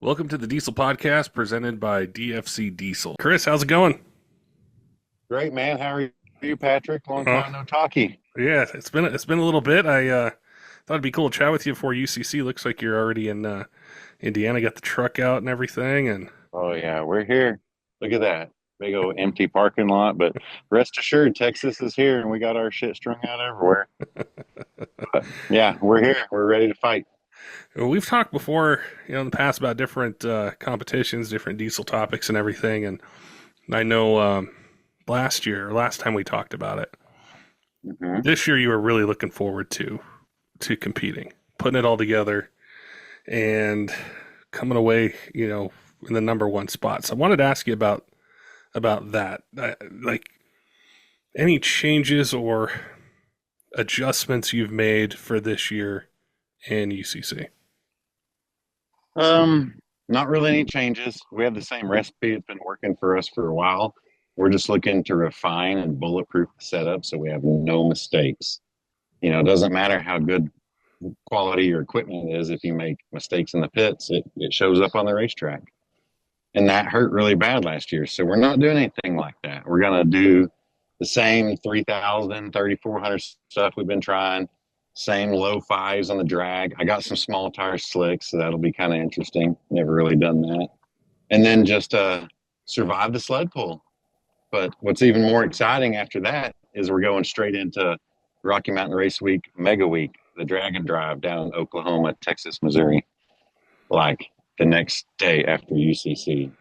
Welcome to the Diesel Podcast presented by DFC Diesel. Chris, how's it going? Great, man. How are you, Patrick? Long Oh, time no talkie. yeah, it's been a little bit. I thought it'd be cool to chat with you before UCC. Looks like you're already in Indiana. Got the truck out and everything, and Oh yeah, we're here. Look at that big old empty parking lot. But rest assured, Texas is here, and we got our shit strung out everywhere. But yeah, we're here. We're ready to fight. we've talked before, in the past about different competitions, different diesel topics, and everything. And I know last time we talked about it, Hmm. this year you were really looking forward to competing, putting it all together, and coming away, in the number one spot. So I wanted to ask you about that. Like any changes or adjustments you've made for this year in UCC. Not really any changes. We have the same recipe. It's been working for us for a while. We're just looking to refine and bulletproof the setup so we have no mistakes. It doesn't matter how good quality your equipment is. If you make mistakes in the pits, it shows up on the racetrack. And that hurt really bad last year. So we're not doing anything like that. We're going to do the same 3,000, 3,400 stuff we've been trying, same low fives on the drag. I got some small tire slicks, so that'll be kind of interesting. Never really done that. And then just survive the sled pull. But what's even more exciting after that is we're going straight into Rocky Mountain Race Week, Mega Week, the drag and drive down in Oklahoma, Texas, Missouri, like the next day after UCC,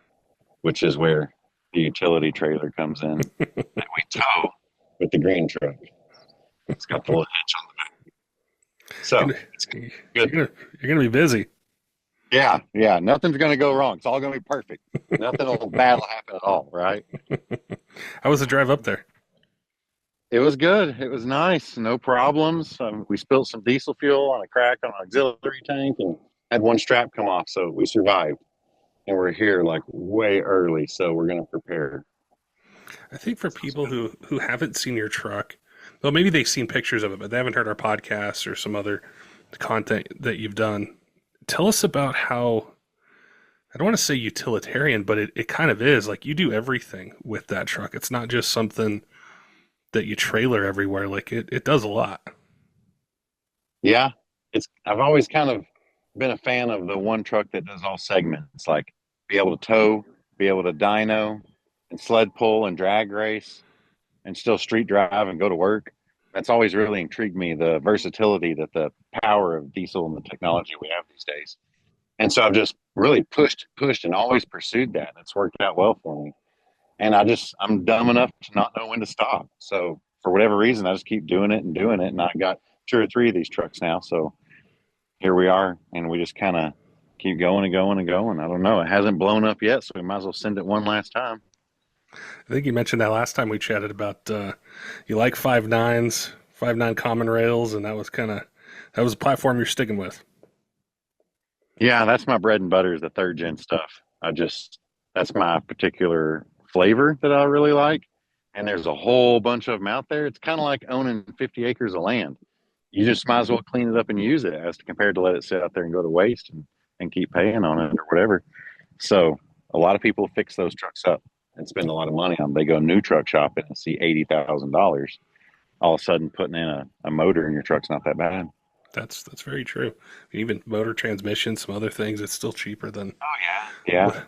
which is where the utility trailer comes in that we tow with the green truck. It's got the little hitch on the back. So it's You're good. gonna, you're gonna be busy. Yeah, yeah. Nothing's going to go wrong. It's all going to be perfect. Nothing will bad will happen at all, right? How was the drive up there? It was good. It was nice. No problems. We spilled some diesel fuel on a crack on an auxiliary tank and had one strap come off. So we survived. And we're here like way early. So we're going to prepare. I think for So it's people good. who haven't seen your truck, well, maybe they've seen pictures of it, but they haven't heard our podcast or some other content that you've done. Tell us about how, I don't want to say utilitarian, but it kind of is. Like you do everything with that truck. It's not just something that you trailer everywhere. Like it does a lot. Yeah. I've always kind of been a fan of the one truck that does all segments, like be able to tow, be able to dyno and sled pull and drag race and still street drive and go to work. That's always really intrigued me, the versatility that the power of diesel and the technology we have these days. And so I've just really pushed, and always pursued that. It's worked out well for me. And I'm dumb enough to not know when to stop. So for whatever reason, I just keep doing it and doing it. And I got two or three of these trucks now. So here we are. And we just kind of keep going and going and going. I don't know. It hasn't blown up yet. So we might as well send it one last time. I think you mentioned that last time we chatted about you like 5.9s, 5.9 common rails, and that was a platform you're sticking with. Yeah, that's my bread and butter is the third gen stuff. That's my particular flavor that I really like. And there's a whole bunch of them out there. It's kind of like owning 50 acres of land. You just might as well clean it up and use it as compared to let it sit out there and go to waste and keep paying on it or whatever. So a lot of people fix those trucks up and spend a lot of money on them. They go new truck shopping and see $80,000. All of a sudden putting in a motor in your truck's not that bad. That's very true. Even motor transmission, some other things, it's still cheaper than. Oh yeah. Yeah. And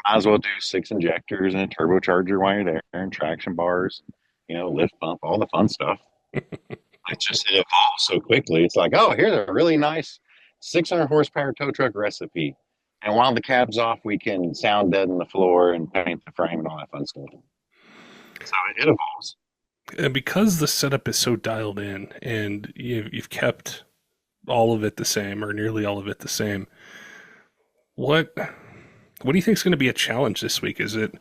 might as well do six injectors and a turbocharger while you're there and traction bars, lift pump, all the fun stuff. It evolves so quickly. It's like, oh, here's a really nice 600 horsepower tow truck recipe. And while the cab's off, we can sound deaden the floor and paint the frame and all that fun stuff. So it evolves. And because the setup is so dialed in, and you've kept all of it the same, or nearly all of it the same, what do you think is going to be a challenge this week? Is it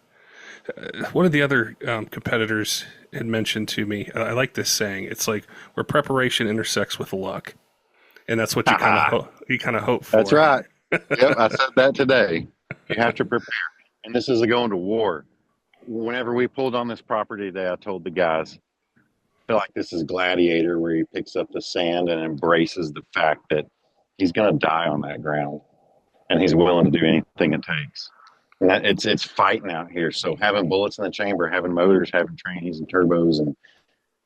one of the other competitors had mentioned to me? I like this saying. It's like where preparation intersects with luck, and that's what you kind of hope That's for. right. Yep, I said that today. You have to prepare. And this is a going to war. Whenever we pulled on this property today, I told the guys, I feel like this is Gladiator where he picks up the sand and embraces the fact that he's going to die on that ground. and he's willing to do anything it takes. And it's fighting out here. So having bullets in the chamber, having motors, having trannies and turbos, and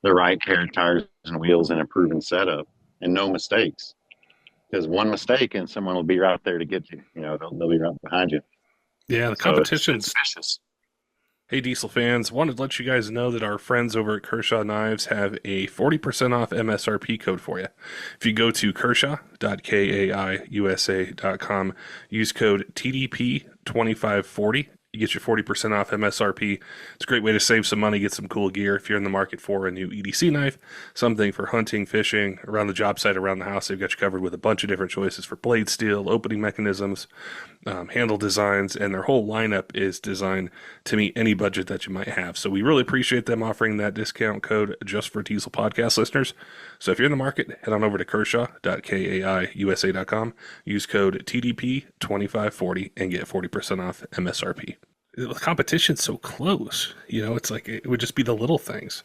the right pair of tires and wheels, and a proven setup, and no mistakes. Because one mistake and someone will be right there to get you. They'll be right behind you. Yeah, the So it's competition's. vicious. Hey, Diesel fans, wanted to let you guys know that our friends over at Kershaw Knives have a 40% off MSRP code for you. If you go to kershaw.kaiusa.com, use code TDP2540, you get your 40% off MSRP. It's a great way to save some money, get some cool gear if you're in the market for a new EDC knife, something for hunting, fishing, around the job site, around the house. They've got you covered with a bunch of different choices for blade steel, opening mechanisms, handle designs, and their whole lineup is designed to meet any budget that you might have. So we really appreciate them offering that discount code just for Diesel Podcast listeners. So if you're in the market, head on over to kershaw.kaiusa.com, use code TDP2540, and get 40% off MSRP. The competition's so close, it's like it would just be the little things.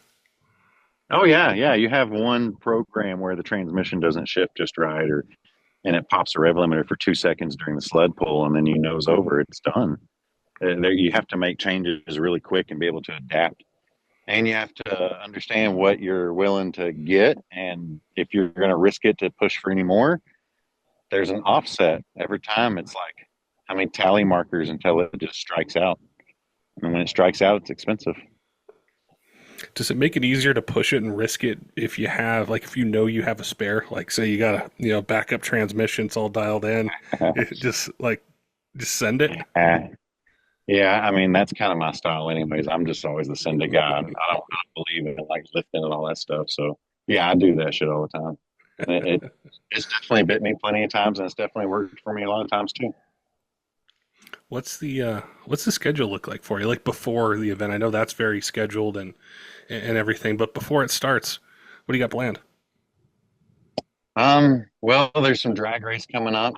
Oh yeah, yeah. You have one program where the transmission doesn't shift just right, and it pops a rev limiter for 2 seconds during the sled pull, and then you nose over, it's done. There, you have to make changes really quick and be able to adapt, and you have to understand what you're willing to get, and if you're going to risk it to push for any more, there's an offset every time. It's like how many tally markers until it just strikes out, and when it strikes out, it's expensive. Does it make it easier to push it and risk it if you have, like, if you have a spare, like, say you got a, backup transmission, it's all dialed in, just send it? Yeah, I mean that's kind of my style, anyways. I'm just always the send it guy. I don't believe in like lifting and all that stuff. So yeah, I do that shit all the time. And it's definitely bit me plenty of times, and it's definitely worked for me a lot of times too. What's the schedule look like for you? Like before the event, I know that's very scheduled and everything, but before it starts, what do you got planned? Well, there's some drag race coming up,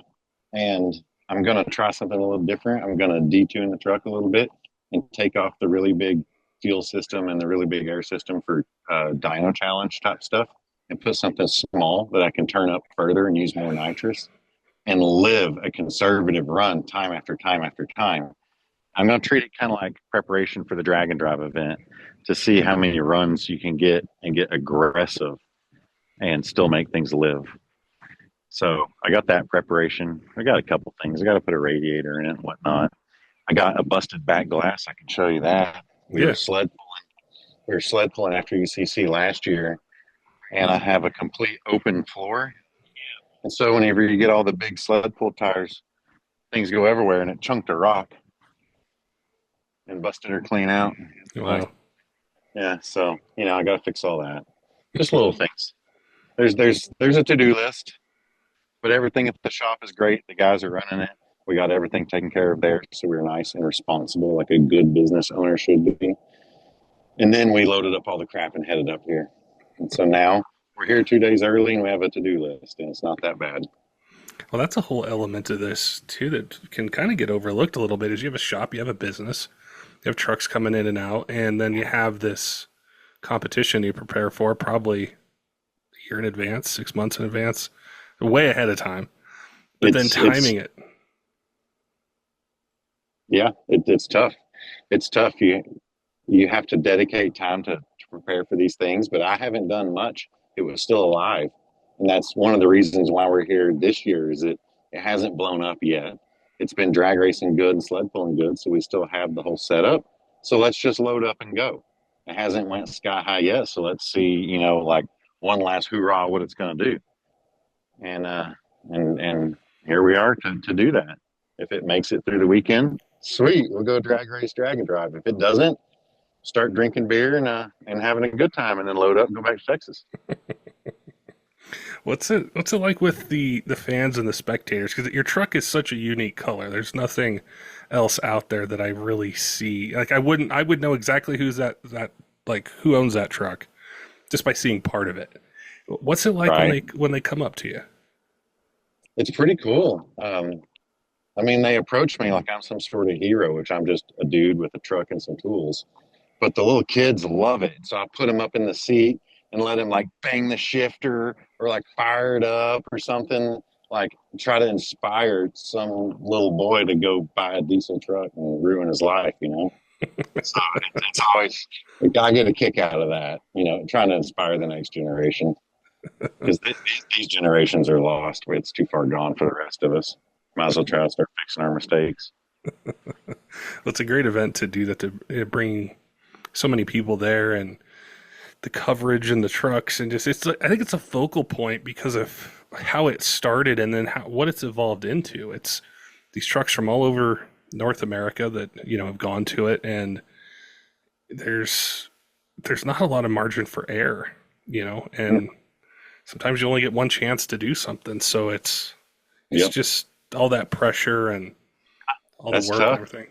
and I'm gonna try something a little different. I'm gonna detune the truck a little bit and take off the really big fuel system and the really big air system for dyno challenge type stuff, and put something small that I can turn up further and use more nitrous and live a conservative run time after time after time. I'm going to treat it kind of like preparation for the drag and drive event to see how many runs you can get and get aggressive and still make things live. So I got that preparation. I got a couple things. I got to put a radiator in it and whatnot. I got a busted back glass. I can show you that. Yeah. We were sled pulling after UCC last year, and I have a complete open floor. And so whenever you get all the big sled pull tires, things go everywhere, and it chunked a rock and busted her clean out. Wow. Yeah, so I got to fix all that. Just little things. There's a to-do list, but everything at the shop is great. The guys are running it. We got everything taken care of there, so we're nice and responsible, like a good business owner should be. And then we loaded up all the crap and headed up here. And so now we're here 2 days early, and we have a to-do list, and it's not that bad. Well, that's a whole element of this too that can kind of get overlooked a little bit. Is you have a shop, you have a business, you have trucks coming in and out, and then you have this competition you prepare for probably a year in advance, 6 months in advance, way ahead of time. But then timing it. Yeah, it's tough. It's tough. You have to dedicate time to prepare for these things, but I haven't done much. It was still alive. And that's one of the reasons why we're here this year is it hasn't blown up yet. It's been drag racing good and sled pulling good, so we still have the whole setup. So let's just load up and go. It hasn't went sky high yet, so let's see, like one last hoorah what it's going to do. And here we are to do that. If it makes it through the weekend, sweet, we'll go drag race, drag and drive. If it doesn't, start drinking beer and having a good time, and then load up and go back to Texas. What's it like with the fans and the spectators? Because your truck is such a unique color. There's nothing else out there that I really see. Like I would know exactly who's that like who owns that truck just by seeing part of it. What's it like when they come up to you? It's pretty cool. I mean, they approach me like I'm some sort of hero, which I'm just a dude with a truck and some tools. But the little kids love it. So I put them up in the seat and let them like bang the shifter or like fire it up or something. like try to inspire some little boy to go buy a diesel truck and ruin his life, you know? So it's always, I get a kick out of that, you know, trying to inspire the next generation because these generations are lost. It's too far gone for the rest of us. Might as well try to start fixing our mistakes. Well, it's a great event to do that, to bring so many people there, and the coverage and the trucks, and just I think it's a focal point because of how it started and then what it's evolved into. It's these trucks from all over North America that, you know, have gone to it, and there's not a lot of margin for error, you know, and sometimes you only get one chance to do something, so it's Yep. just all that pressure and all That's the work tough. and everything.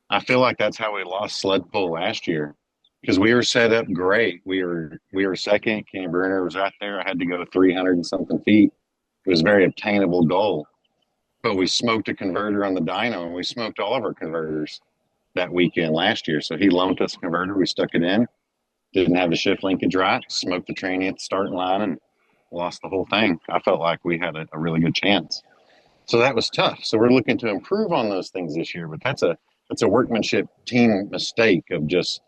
I feel like that's how we lost sled pull last year because we were set up great. We were second. Kenny Bruner was right there. I had to go 300 and something feet. It was a very obtainable goal, but we smoked a converter on the dyno, and we smoked all of our converters that weekend last year. So he loaned us a converter. We stuck it in. Didn't have the shift linkage right. Smoked the tranny at the starting line and lost the whole thing. I felt like we had a really good chance. So that was tough. So we're looking to improve on those things this year, but that's a workmanship team mistake of just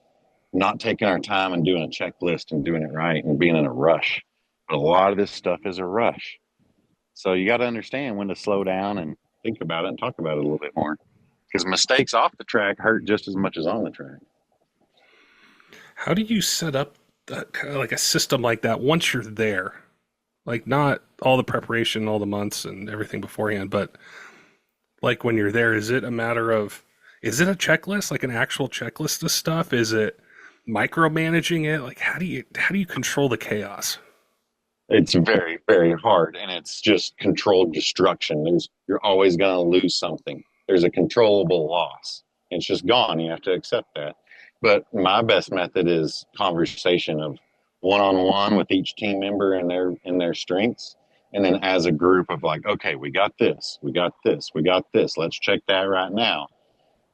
not taking our time and doing a checklist and doing it right and being in a rush. But a lot of this stuff is a rush. So you got to understand when to slow down and think about it and talk about it a little bit more. Because mistakes off the track hurt just as much as on the track. How do you set up kind of like a system like that once you're there? Like, not all the preparation, all the months and everything beforehand, but like when you're there, is it a matter of, is it a checklist, like an actual checklist of stuff? Is it micromanaging it? Like, how do you control the chaos? It's very, very hard, and it's just controlled destruction. You're always going to lose something. There's a controllable loss. It's just gone. You have to accept that. But my best method is conversation of one-on-one with each team member and their strengths, and then as a group of like, okay, we got this, we got this, we got this. Let's check that right now,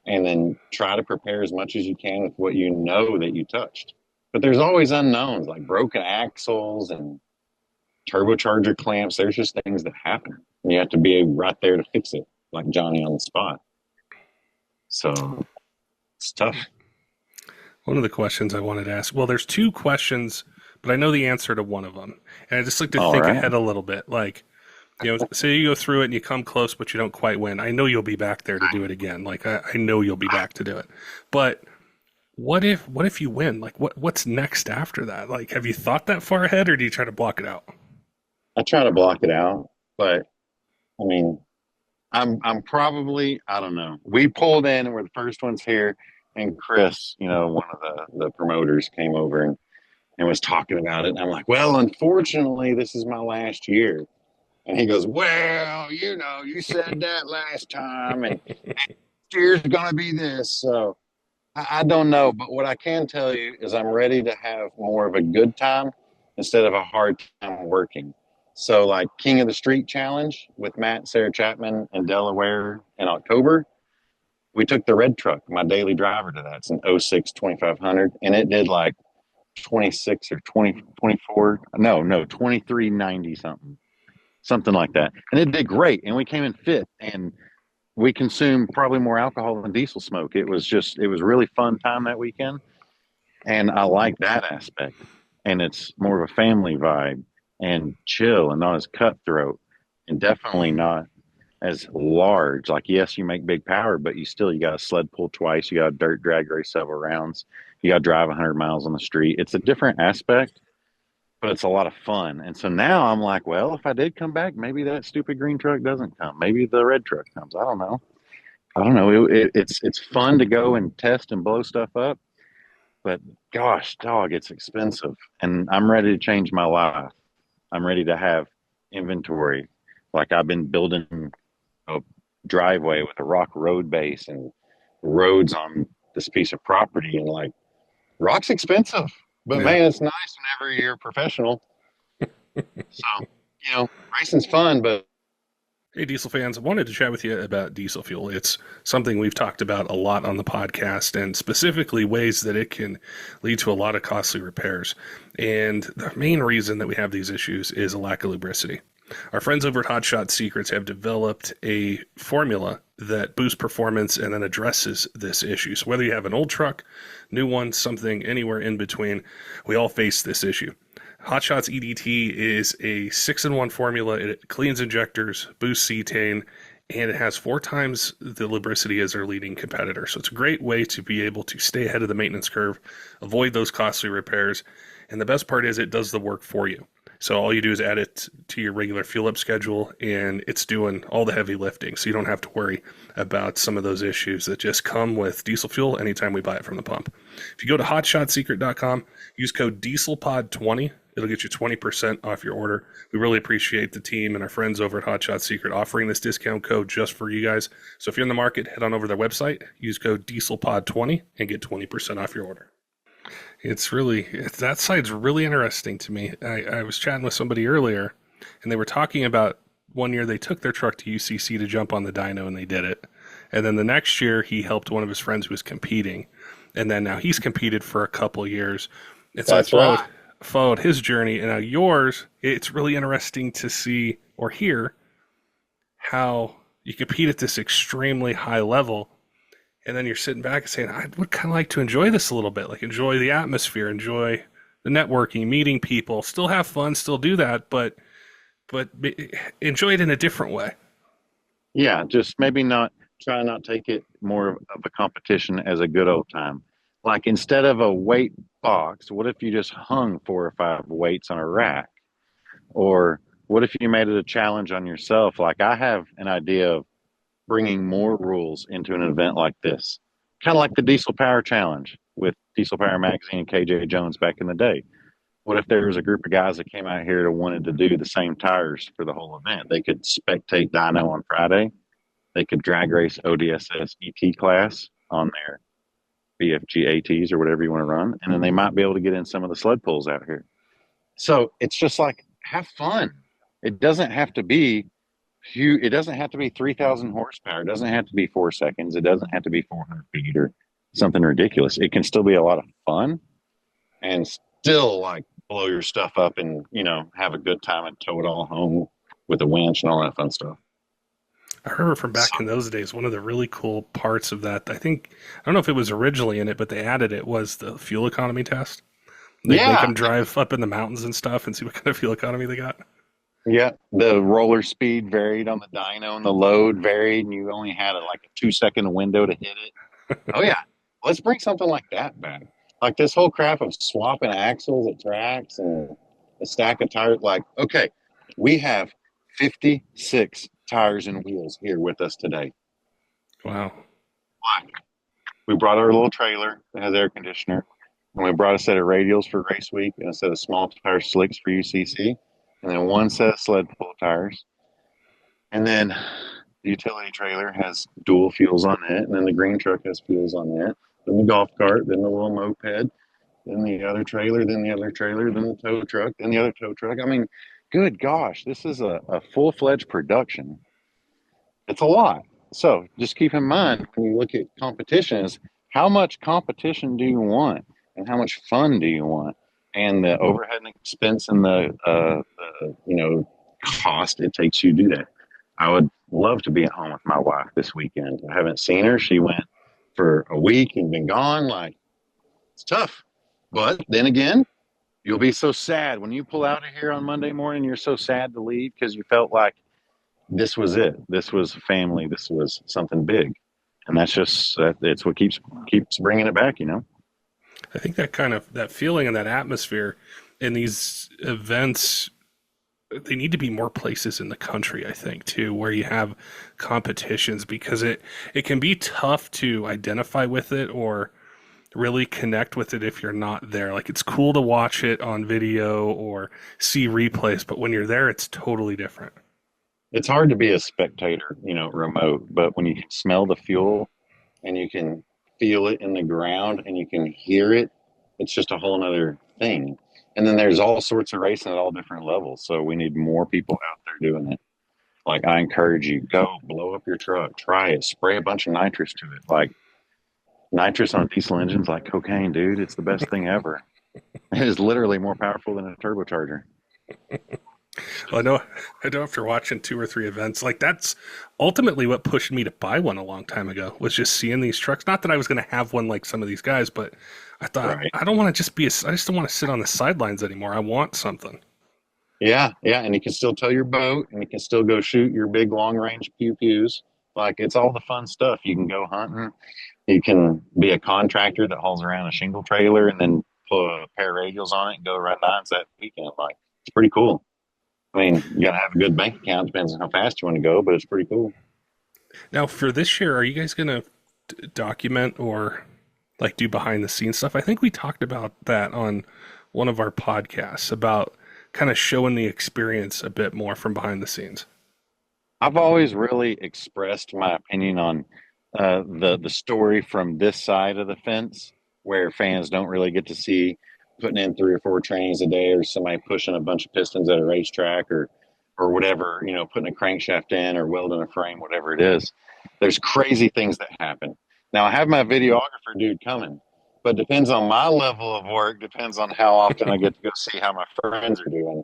and then try to prepare as much as you can with what you know that you touched. But there's always unknowns like broken axles and turbocharger clamps. There's just things that happen, and you have to be right there to fix it, like Johnny on the spot. So it's tough. One of the questions I wanted to ask, well, there's two questions, but I know the answer to one of them. And I just like to All think right. ahead a little bit. Like, you know, say you go through it and you come close, but you don't quite win. I know you'll be back there to do it again. Like, I know you'll be back to do it. But what if you win? Like, what's next after that? Like, have you thought that far ahead, or do you try to block it out? I try to block it out, but I mean, I'm probably, I don't know. We pulled in and we're the first ones here, and Chris, you know, one of the promoters came over and was talking about it. And I'm like, well, unfortunately, this is my last year. And he goes, well, you know, you said that last time, and next year's going to be this. So I don't know. But what I can tell you is I'm ready to have more of a good time instead of a hard time working. So, like King of the Street Challenge with Matt, Sarah Chapman, and Delaware in October, we took the red truck, my daily driver, to that. It's an '06 2500, and it did like 26 or 20, 24, no, 2390 something like that. And it did great. And we came in fifth, and we consumed probably more alcohol than diesel smoke. It was really fun time that weekend. And I like that aspect. And it's more of a family vibe and chill and not as cutthroat and definitely not as large. Like, yes, you make big power, but you got to sled pull twice. You got to dirt drag race several rounds. You got to drive 100 miles on the street. It's a different aspect, but it's a lot of fun. And so now I'm like, well, if I did come back, maybe that stupid green truck doesn't come. Maybe the red truck comes. I don't know. It's fun to go and test and blow stuff up, but gosh, dog, it's expensive. And I'm ready to change my life. I'm ready to have inventory. Like, I've been building a driveway with a rock road base and roads on this piece of property. And like, rock's expensive, but Yeah. man, it's nice whenever you're a professional. So, you know, racing's fun, but Hey, diesel fans, I wanted to chat with you about diesel fuel. It's something we've talked about a lot on the podcast, and specifically ways that it can lead to a lot of costly repairs. And the main reason that we have these issues is a lack of lubricity. Our friends over at Hot Shot Secrets have developed a formula that boosts performance and then addresses this issue. So whether you have an old truck, new one, something, anywhere in between, we all face this issue. Hot Shots EDT is a 6-in-1 formula. It cleans injectors, boosts cetane, and it has 4 times the lubricity as their leading competitor. So it's a great way to be able to stay ahead of the maintenance curve, avoid those costly repairs, and the best part is it does the work for you. So all you do is add it to your regular fuel up schedule, and it's doing all the heavy lifting. So you don't have to worry about some of those issues that just come with diesel fuel anytime we buy it from the pump. If you go to hotshotsecret.com, use code DieselPod20. It'll get you 20% off your order. We really appreciate the team and our friends over at Hot Shot Secret offering this discount code just for you guys. So if you're in the market, head on over to their website, use code DieselPod20, and get 20% off your order. That site's really interesting to me. I was chatting with somebody earlier, and they were talking about one year they took their truck to UCC to jump on the dyno, and they did it. And then the next year, he helped one of his friends who was competing. And then now he's competed for a couple of years. And so I followed his journey. And now yours, it's really interesting to see or hear how you compete at this extremely high level. And then you're sitting back and saying, I would kind of like to enjoy this a little bit, like enjoy the atmosphere, enjoy the networking, meeting people, still have fun, still do that, but enjoy it in a different way. Yeah, just maybe try not take it more of a competition as a good old time. Like instead of a weight box, what if you just hung 4 or 5 weights on a rack? Or what if you made it a challenge on yourself? Like I have an idea of bringing more rules into an event like this, kind of like the Diesel Power Challenge with Diesel Power Magazine and KJ Jones back in the day. What if there was a group of guys that came out here that wanted to do the same tires for the whole event? They could spectate dyno on Friday. They could drag race ODSS ET class on their BFG ATs or whatever you want to run. And then they might be able to get in some of the sled pulls out here. So it's just like, have fun. It doesn't have to be huge. It doesn't have to be 3,000 horsepower. It doesn't have to be 4 seconds. It doesn't have to be 400 feet or something ridiculous. It can still be a lot of fun and still like blow your stuff up and, have a good time and tow it all home with a winch and all that fun stuff. I remember from back in those days, one of the really cool parts of that, I don't know if it was originally in it, but they added it, was the fuel economy test. They can drive up in the mountains and stuff and see what kind of fuel economy they got. Yeah, the roller speed varied on the dyno and the load varied, and you only had like a 2-second window to hit it. Oh, yeah. Let's bring something like that back. Like this whole crap of swapping axles at tracks and a stack of tires. Like, okay, we have 56 tires and wheels here with us today. Wow. We brought our little trailer that has air conditioner, and we brought a set of radials for race week and a set of small tire slicks for UCC, and then 1 set of sled pull tires. And then the utility trailer has dual fuels on it, and then the green truck has fuels on it, then the golf cart, then the little moped, then the other trailer, then the other trailer, then the tow truck, then the other tow truck. I mean, good gosh, this is a full-fledged production. It's a lot. So just keep in mind when you look at competition is how much competition do you want and how much fun do you want? And the overhead and expense and the cost it takes you to do that. I would love to be at home with my wife this weekend. I haven't seen her. She went for a week and been gone. Like, it's tough. But then again, you'll be so sad when you pull out of here on Monday morning. You're so sad to leave because you felt like this was it. This was family. This was something big. And that's just, it's what keeps bringing it back, I think that feeling and that atmosphere in these events, they need to be more places in the country, I think, too, where you have competitions, because it can be tough to identify with it or really connect with it if you're not there. Like, it's cool to watch it on video or see replays, but when you're there, it's totally different. It's hard to be a spectator, remote, but when you smell the fuel and you can feel it in the ground and you can hear it, it's just a whole nother thing. And then there's all sorts of racing at all different levels. So we need more people out there doing it. Like, I encourage you, go blow up your truck, try it, spray a bunch of nitrous to it. Like, nitrous on diesel engines, like cocaine, dude. It's the best thing ever. It is literally more powerful than a turbocharger. Well, I know after watching 2 or 3 events, like that's ultimately what pushed me to buy one a long time ago, was just seeing these trucks. Not that I was going to have one like some of these guys, but I thought, Right. I don't want to just I just don't want to sit on the sidelines anymore. I want something. Yeah, yeah, and you can still tow your boat, and you can still go shoot your big long range pew pews. Like it's all the fun stuff. You can go hunting. You can be a contractor that hauls around a shingle trailer and then put a pair of radials on it and go run nines that weekend. Like it's pretty cool. I mean, you gotta have a good bank account. Depends on how fast you want to go, but it's pretty cool. Now, for this year, are you guys going to document or like do behind the scenes stuff? I think we talked about that on one of our podcasts about kind of showing the experience a bit more from behind the scenes. I've always really expressed my opinion on the story from this side of the fence, where fans don't really get to see putting in 3 or 4 trains a day, or somebody pushing a bunch of pistons at a racetrack, or whatever, putting a crankshaft in or welding a frame, whatever it is. There's crazy things that happen. Now I have my videographer dude coming, but depends on my level of work, depends on how often I get to go see how my friends are doing.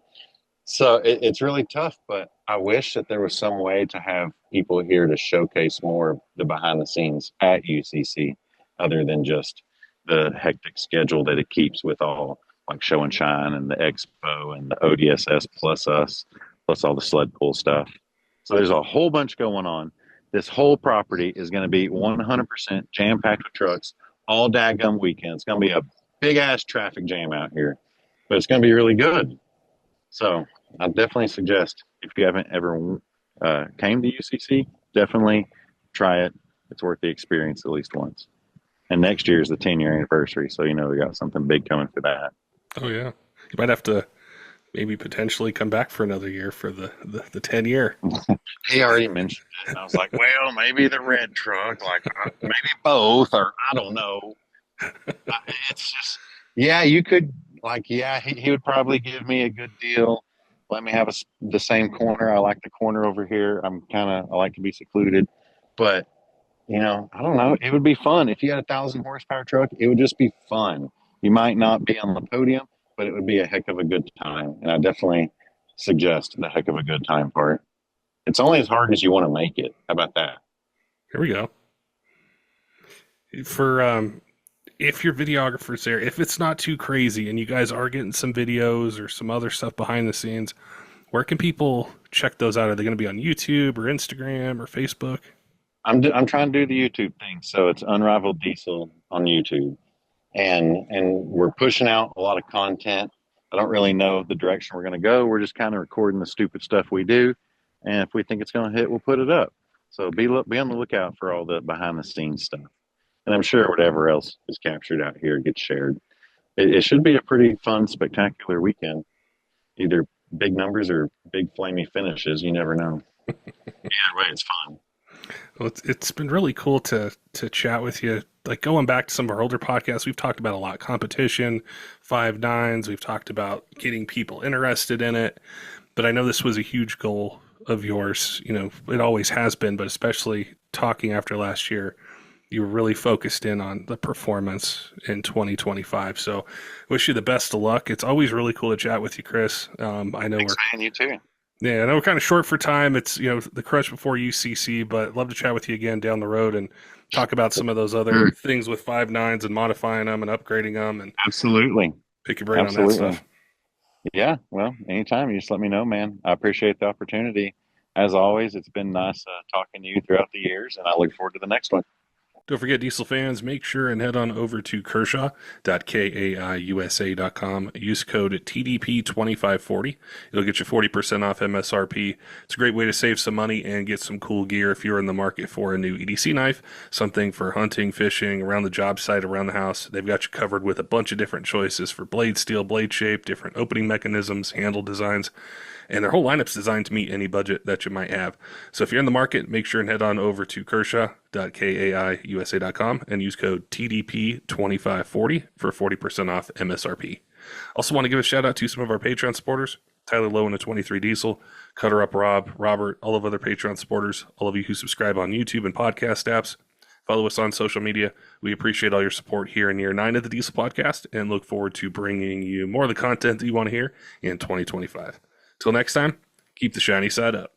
So it's really tough, but I wish that there was some way to have people here to showcase more of the behind the scenes at UCC, other than just the hectic schedule that it keeps with all like show and shine and the expo and the ODSS plus us, plus all the sled pull stuff. So there's a whole bunch going on. This whole property is going to be 100% jam packed with trucks all daggum weekend. It's going to be a big ass traffic jam out here, but it's going to be really good. So I definitely suggest, if you haven't ever came to UCC, definitely try it. It's worth the experience at least once. And next year is the 10-year anniversary, so we got something big coming for that. Oh yeah, you might have to maybe potentially come back for another year for the 10 year. He already mentioned it, and I was like, well, maybe the red truck, like maybe both, or I don't know. It's just, yeah, you could, like, yeah, he would probably give me a good deal. Let me have the same corner. I like the corner over here. I like to be secluded, but I don't know. It would be fun if you had 1,000 horsepower truck. It would just be fun. You might not be on the podium, but it would be a heck of a good time. And I definitely suggest the heck of a good time part. It's only as hard as you want to make it. How about that? Here we go. For if your videographer's there, if it's not too crazy and you guys are getting some videos or some other stuff behind the scenes, where can people check those out? Are they going to be on YouTube or Instagram or Facebook? I'm trying to do the YouTube thing, so it's Unrivaled Diesel on YouTube, and we're pushing out a lot of content. I don't really know the direction we're going to go. We're just kind of recording the stupid stuff we do, and if we think it's going to hit, we'll put it up. So be on the lookout for all the behind the scenes stuff, and I'm sure whatever else is captured out here gets shared. It should be a pretty fun, spectacular weekend. Either big numbers or big flamey finishes. You never know. Either way, it's fun. Well, it's been really cool to chat with you. Like going back to some of our older podcasts, we've talked about a lot: competition, 5.9s. We've talked about getting people interested in it. But I know this was a huge goal of yours. It always has been, but especially talking after last year, you were really focused in on the performance in 2025. So wish you the best of luck. It's always really cool to chat with you, Chris. I know Thanks, man. You too. I know we're kind of short for time. It's, the crush before UCC, but love to chat with you again down the road and talk about some of those other things with 5.9s and modifying them and upgrading them and Absolutely. pick your brain Absolutely. on that stuff. Yeah. Well, anytime. You just let me know, man. I appreciate the opportunity. As always, it's been nice talking to you throughout the years, and I look forward to the next one. Don't forget, Diesel fans, make sure and head on over to Kershaw.kaiusa.com. Use code TDP2540. It'll get you 40% off MSRP. It's a great way to save some money and get some cool gear if you're in the market for a new EDC knife, something for hunting, fishing, around the job site, around the house. They've got you covered with a bunch of different choices for blade steel, blade shape, different opening mechanisms, handle designs. And their whole lineup's designed to meet any budget that you might have. So if you're in the market, make sure and head on over to Kershaw.kaiusa.com and use code TDP2540 for 40% off MSRP. Also want to give a shout out to some of our Patreon supporters: Tyler Lowe in the 23 Diesel, Cutter Up Rob, Robert, all of other Patreon supporters, all of you who subscribe on YouTube and podcast apps. Follow us on social media. We appreciate all your support here in year 9 of the Diesel Podcast and look forward to bringing you more of the content that you want to hear in 2025. Till next time, keep the shiny side up.